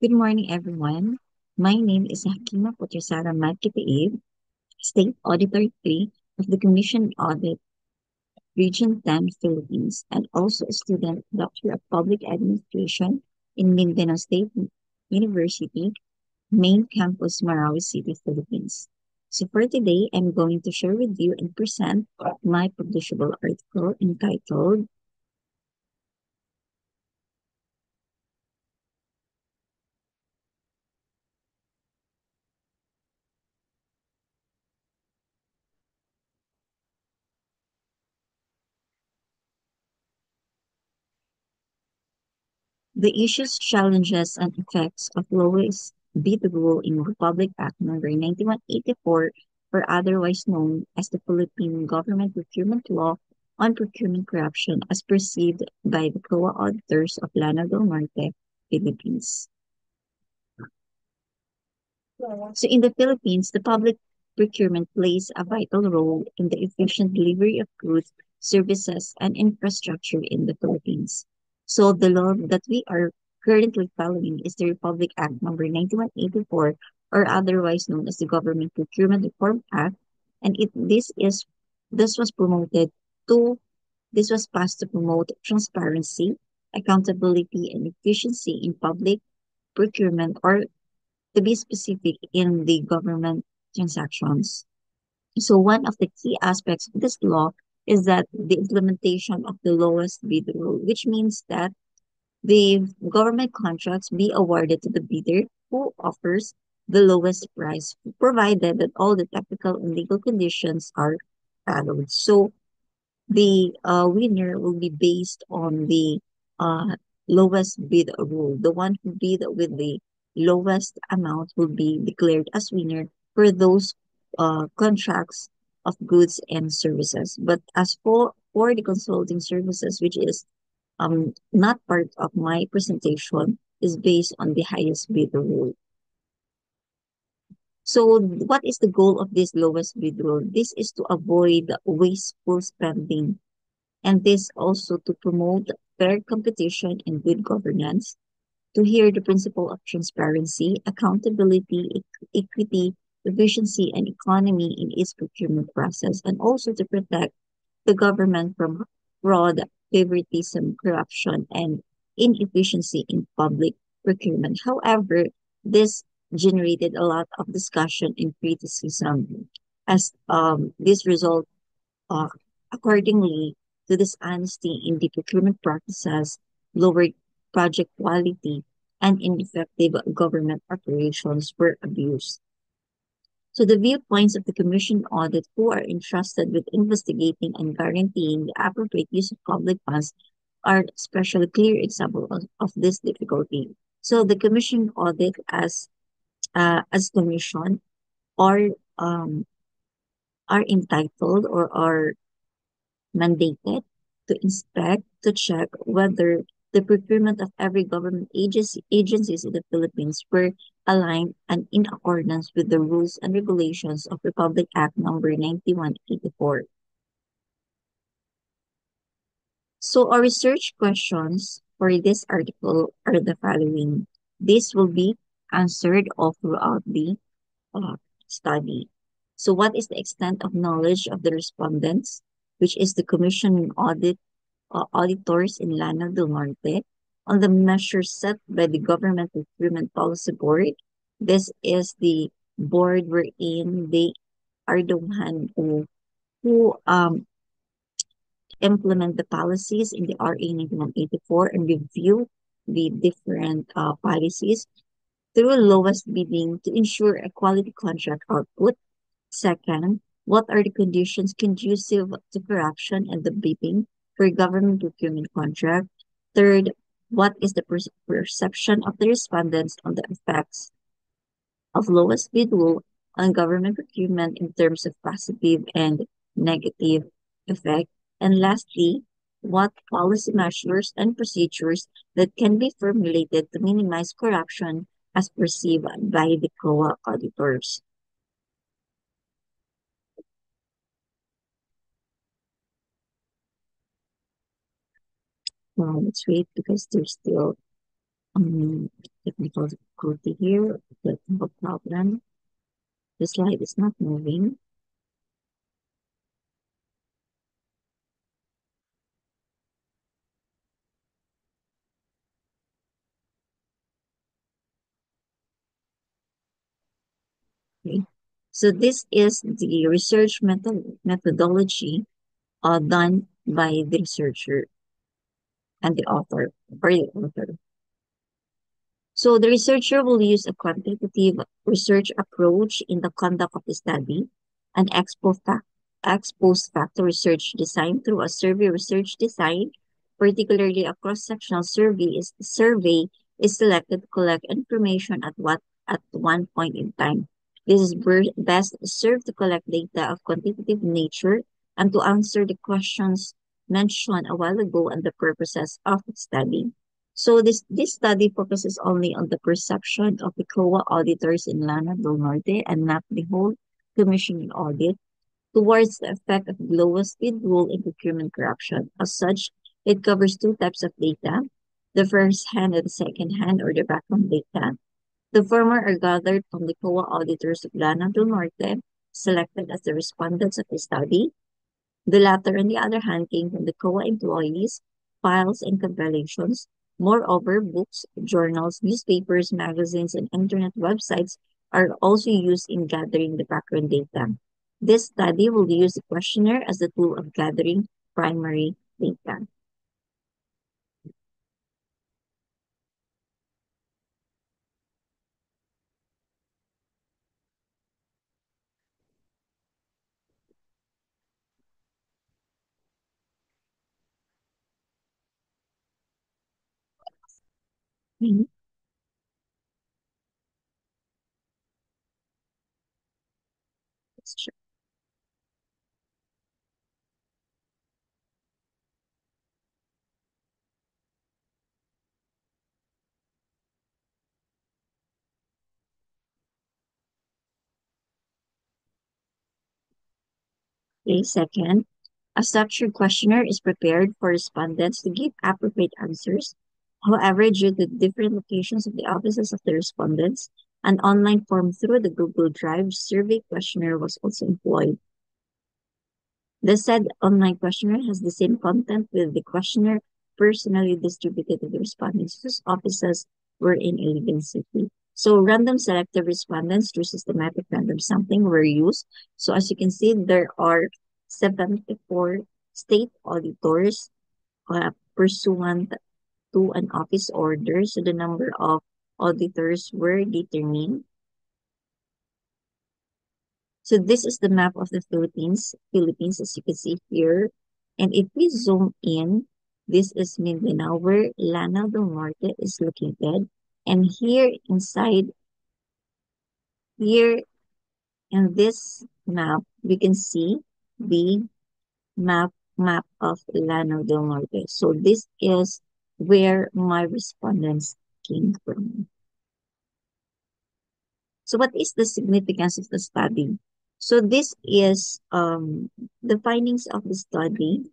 Good morning, everyone. My name is Hakima Putrisara Magkitiib, State Auditor 3 of the Commission Audit Region 10, Philippines, and also a student Doctor of Public Administration in Mindanao State University, Main Campus, Marawi City, Philippines. So for today, I'm going to share with you and present my publishable article entitled The Issues, Challenges, and Effects of Lowest Bid Rule in Republic Act Number 9184, or otherwise known as the Philippine Government Procurement Law on Procurement Corruption as perceived by the COA auditors of Lana del Norte, Philippines. So in the Philippines, the public procurement plays a vital role in the efficient delivery of goods, services, and infrastructure in the Philippines. So the law that we are currently following is the Republic Act number 9184, or otherwise known as the Government Procurement Reform Act, and this was promoted to this was passed to promote transparency, accountability, and efficiency in public procurement, or to be specific, in the government transactions. So one of the key aspects of this law is that the implementation of the lowest bid rule, which means that the government contracts be awarded to the bidder who offers the lowest price, provided that all the technical and legal conditions are followed. So the winner will be based on the uh, lowest bid rule. The one who bid with the lowest amount will be declared as winner for those contracts of goods and services. But as for the consulting services, which is not part of my presentation, is based on the highest bid rule. So what is the goal of this lowest bid rule? This is to avoid wasteful spending, and this also to promote fair competition and good governance, to hear the principle of transparency, accountability, equity, efficiency, and economy in its procurement process, and also to protect the government from fraud, favoritism, corruption, and inefficiency in public procurement. However, this generated a lot of discussion and criticism as this result uh, accordingly to dishonesty in the procurement practices, lowered project quality, and ineffective government operations were abused. So the viewpoints of the Commission audit, who are entrusted with investigating and guaranteeing the appropriate use of public funds, are especially clear example of this difficulty. So the Commission audit as commission are um, are entitled or are mandated to inspect, to check whether the procurement of every government agencies in the Philippines were aligned and in accordance with the rules and regulations of Republic Act number 9184. So our research questions for this article are the following. This will be answered all throughout the uh, study. So what is the extent of knowledge of the respondents, which is the commission and auditors in Lana del Norte, on the measures set by the Government Procurement Policy Board? This is the board wherein they are the one who implement the policies in the RA 9184 and review the different policies through lowest bidding to ensure a quality contract output. Second, what are the conditions conducive to corruption and the bidding for government procurement contract? Third, what is the perception of the respondents on the effects of lowest bid rule on government procurement in terms of positive and negative effect? And lastly, what policy measures and procedures that can be formulated to minimize corruption as perceived by the COA auditors? Let's wait because there's still um, technical difficulty here, technical problem. The slide is not moving. Okay. So this is the research methodology done by the researcher and the author, or the author. So the researcher will use a quantitative research approach in the conduct of the study, an ex post facto research design through a survey research design, particularly a cross-sectional survey is selected to collect information at one point in time. This is best served to collect data of quantitative nature and to answer the questions mentioned a while ago and the purposes of the study. So this study focuses only on the perception of the COA auditors in Lana del Norte and not the whole commission in audit towards the effect of the lowest bid rule in procurement corruption. As such, it covers two types of data, the first hand and the second hand or the background data. The former are gathered from the COA auditors of Lana del Norte, selected as the respondents of the study. The latter, on the other hand, came from the COA employees, files, and compilations. Moreover, books, journals, newspapers, magazines, and internet websites are also used in gathering the background data. This study will use the questionnaire as the tool of gathering primary data. Mhm. That's true. Okay, second, a structured questionnaire is prepared for respondents to give appropriate answers. However, due to different locations of the offices of the respondents, an online form through the Google Drive survey questionnaire was also employed. The said online questionnaire has the same content with the questionnaire personally distributed to the respondents whose offices were in a given city. So random selective respondents through systematic random sampling were used. So as you can see, there are 74 state auditors pursuant to an office order. So the number of auditors were determined. So this is the map of the Philippines, as you can see here. And if we zoom in, this is Mindanao, where Lanao del Norte is located. And here in this map, we can see the map of Lanao del Norte. So this is where my respondents came from. So what is the significance of the study? So this is the findings of the study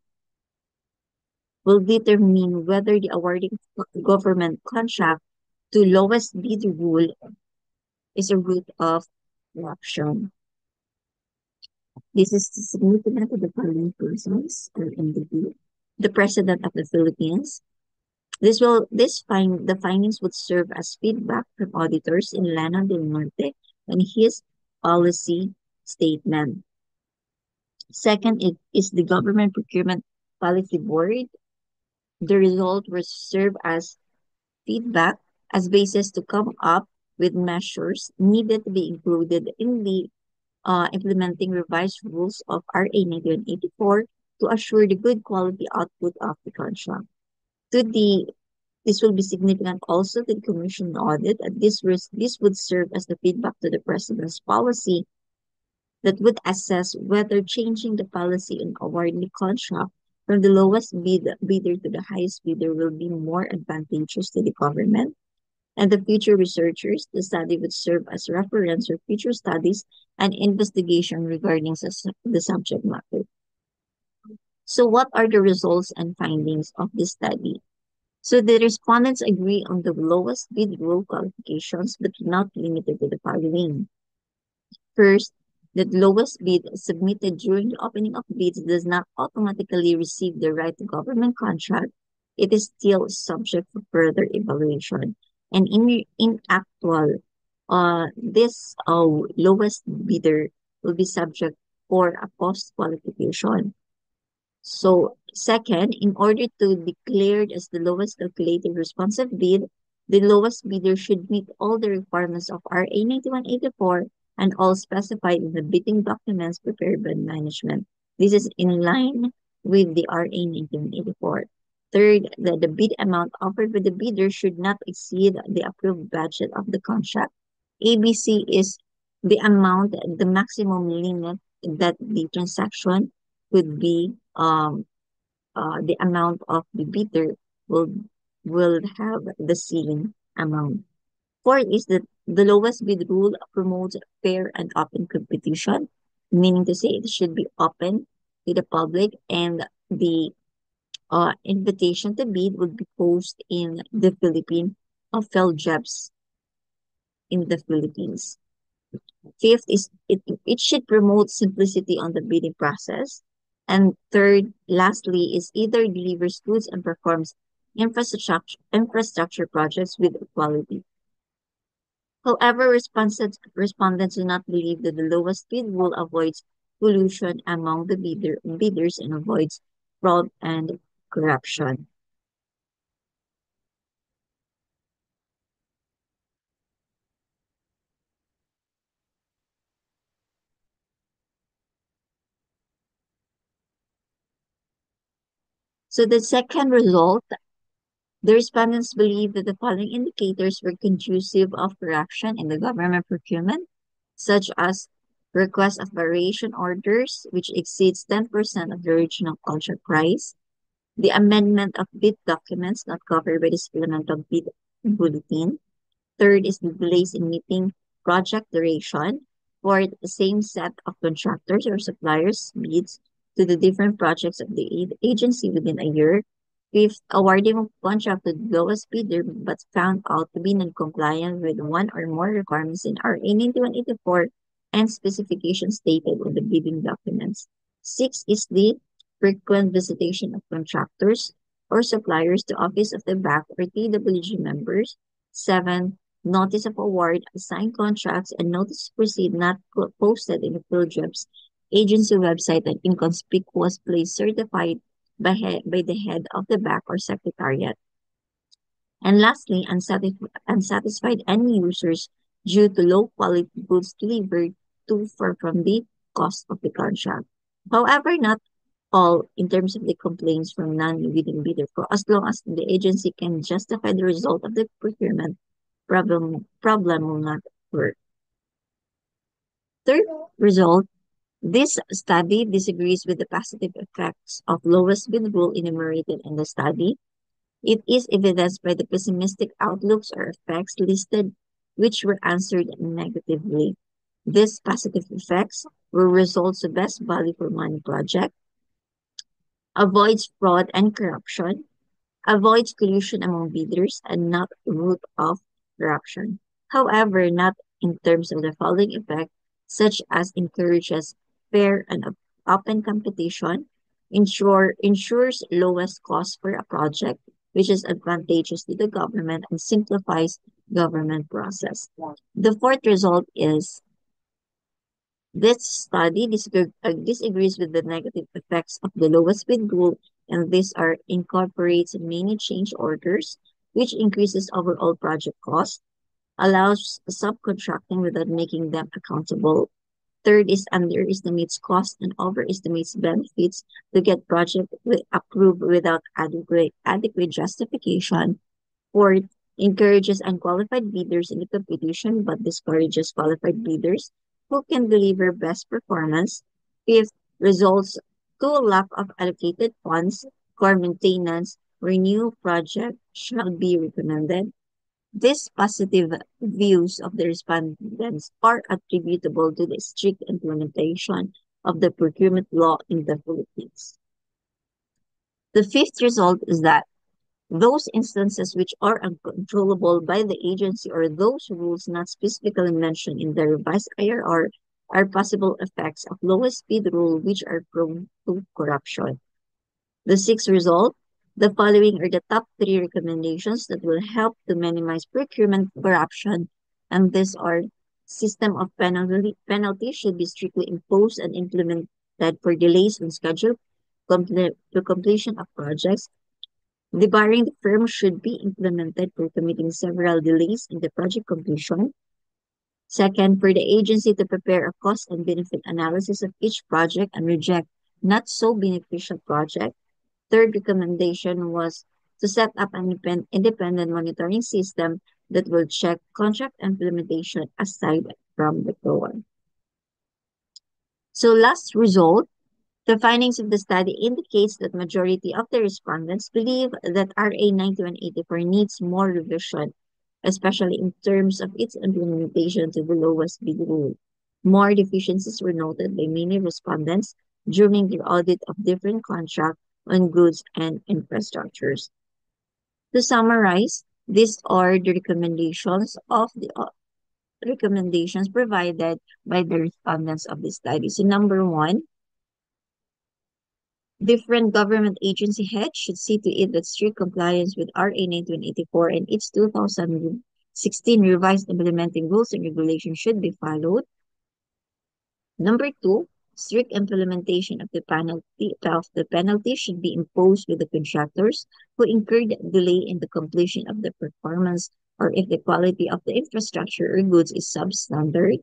will determine whether the awarding government contract to lowest bidder rule is a route of corruption. This is significant to the following persons or entity. The President of the Philippines. The findings would serve as feedback from auditors in Lana del Norte on his policy statement. Second, it is the Government Procurement Policy Board. The result will serve as feedback as basis to come up with measures needed to be included in the implementing revised rules of RA 9184 to assure the good quality output of the contract. To the This will be significant also to the Commission audit, and this would serve as the feedback to the President's policy that would assess whether changing the policy in awarding the contract from the bidder to the highest bidder will be more advantageous to the government and the future researchers. The study would serve as reference for future studies and investigation regarding the subject matter. So what are the results and findings of this study? So the respondents agree on the lowest bid rule qualifications, but not limited to the following. First, the lowest bid submitted during the opening of bids does not automatically receive the right to government contract. It is still subject for further evaluation. And in actual, this lowest bidder will be subject for a post qualification. So, second, in order to be declared as the lowest calculated responsive bid, the lowest bidder should meet all the requirements of RA 9184 and all specified in the bidding documents prepared by management. This is in line with the RA 1984. Third, that the bid amount offered by the bidder should not exceed the approved budget of the contract. ABC is the amount, the maximum limit that the transaction could be the amount of the bidder will will have the ceiling amount. Fourth is that the lowest bid rule promotes fair and open competition, meaning to say it should be open to the public and the invitation to bid would be posted in the Philippine jobs in the Philippines. Fifth is it should promote simplicity on the bidding process. And third, lastly, is either delivers goods and performs infrastructure projects with quality. However, respondents do not believe that the lowest bid rule avoids pollution among the bidders and avoids fraud and corruption. So the second result, the respondents believe that the following indicators were conducive of corruption in the government procurement, such as request of variation orders, which exceeds 10% of the original contract price, the amendment of bid documents not covered by the supplemental bid bulletin. Third is the delays in meeting project duration. Fourth, the same set of contractors or suppliers bids to the different projects of the agency within a year. Fifth, awarding of contract to the lowest bidder but found out to be non-compliant with one or more requirements in RA 9184 and specifications stated in the bidding documents. Six is the frequent visitation of contractors or suppliers to office of the bank or TWG members. Seven, notice of award, signed contracts, and notice to proceed not posted in the PhilJobs agency website and in conspicuous place certified by the head of the bank or secretariat. And lastly, unsatisfied end users due to low quality goods delivered too far from the cost of the contract. However, not all in terms of the complaints from non-bidding bidder for as long as the agency can justify the result of the procurement problem will not occur. Third result, this study disagrees with the positive effects of lowest bid rule enumerated in the study. It is evidenced by the pessimistic outlooks or effects listed, which were answered negatively. These positive effects were results of best value for money project, avoids fraud and corruption, avoids collusion among bidders, and not root of corruption. However, not in terms of the following effect, such as encourages fair and open competition, ensures lowest cost for a project, which is advantageous to the government and simplifies government process. The fourth result is this study disagrees with the negative effects of the lowest bid rule, and these are incorporates many change orders, which increases overall project cost, allows subcontracting without making them accountable. Third is underestimates cost and overestimates benefits to get project approved without adequate justification. Fourth, encourages unqualified bidders in the competition but discourages qualified bidders who can deliver best performance. Fifth, results to a lack of allocated funds for maintenance where new project shall be recommended. These positive views of the respondents are attributable to the strict implementation of the procurement law in the Philippines. The fifth result is that Those instances which are uncontrollable by the agency or those rules not specifically mentioned in the revised IRR are possible effects of lowest speed rule which are prone to corruption. The sixth result, the following are the top three recommendations that will help to minimize procurement corruption, and these are system of penalty should be strictly imposed and implemented for delays on schedule to completion of projects. Debarring the firm should be implemented for committing several delays in the project completion. Second, for the agency to prepare a cost and benefit analysis of each project and reject not so beneficial project. Third recommendation was to set up an independent monitoring system that will check contract implementation aside from the COA. So last result, the findings of the study indicates that majority of the respondents believe that RA 9184 needs more revision, especially in terms of its implementation to the lowest bid rule. More deficiencies were noted by many respondents during the audit of different contracts on goods and infrastructures. To summarize, these are the recommendations provided by the respondents of the study. So number one, different government agency heads should see to it that strict compliance with RA 9184 and its 2016 revised implementing rules and regulations should be followed. Number two, strict implementation of the penalty should be imposed with the contractors who incurred delay in the completion of the performance or if the quality of the infrastructure or goods is substandard.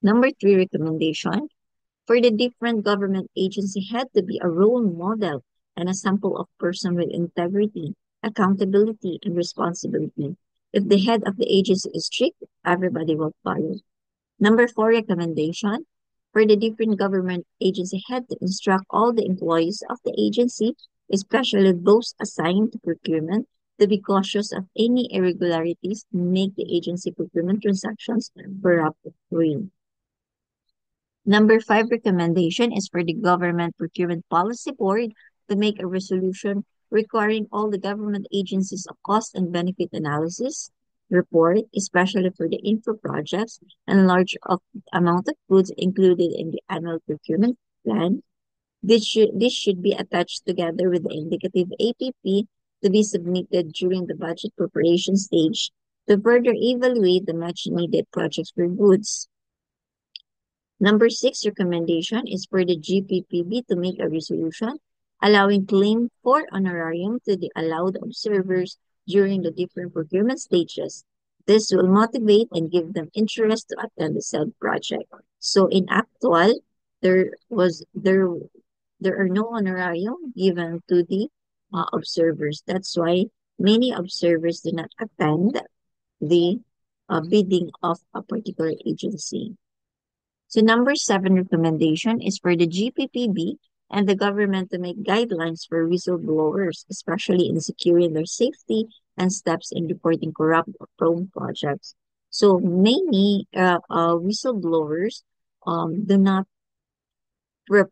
Number three recommendation, for the different government agency had to be a role model and a sample of person with integrity, accountability, and responsibility. If the head of the agency is strict, everybody will follow. Number four recommendation, for the different government agency head to instruct all the employees of the agency, especially those assigned to procurement, to be cautious of any irregularities to make the agency procurement transactions corrupt-free. Number five recommendation is for the Government Procurement Policy Board to make a resolution requiring all the government agencies a cost and benefit analysis report, especially for the info projects and large amount of goods included in the annual procurement plan. This should be attached together with the indicative APP to be submitted during the budget preparation stage to further evaluate the much needed projects for goods. Number six recommendation is for the GPPB to make a resolution allowing claim for honorarium to the allowed observers during the different procurement stages. This will motivate and give them interest to attend the said project. So in actual, there was there are no honorarium given to the observers. That's why many observers do not attend the bidding of a particular agency. So number seven recommendation is for the GPPB and the government to make guidelines for whistleblowers, especially in securing their safety and steps in reporting corrupt or prone projects. So many whistleblowers do not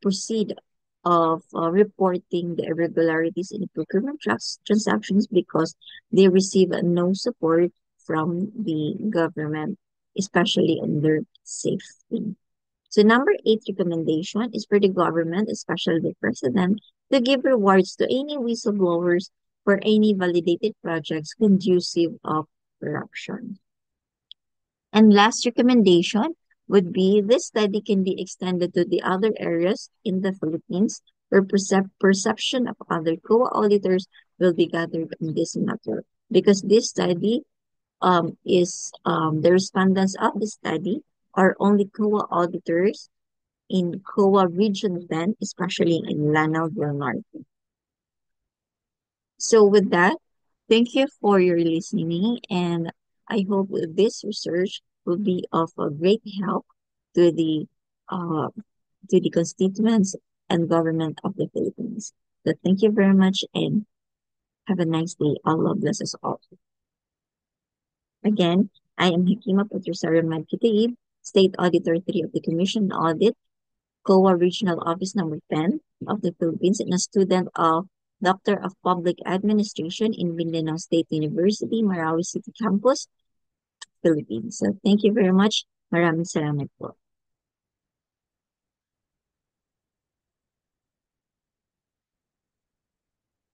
proceed of reporting the irregularities in procurement transactions because they receive no support from the government, especially on their safety. So number eight recommendation is for the government, especially the president, to give rewards to any whistleblowers for any validated projects conducive of corruption. And last recommendation would be this study can be extended to the other areas in the Philippines where perception of other co-auditors will be gathered in this matter. Because this study is the respondents of the study are only COA auditors in COA Region 10, especially in Lanao del Norte. So with that, thank you for your listening, and I hope this research will be of a great help to the uh, constituents and government of the Philippines. So thank you very much and have a nice day. Allah bless us all. Again, I am Hakima Patrusaran Madkitaib, State Auditor 3 of the Commission on Audit, COA Regional Office Number 10 of the Philippines, and a student of Doctor of Public Administration in Mindanao State University, Marawi City Campus, Philippines. So thank you very much. Maraming salamat po.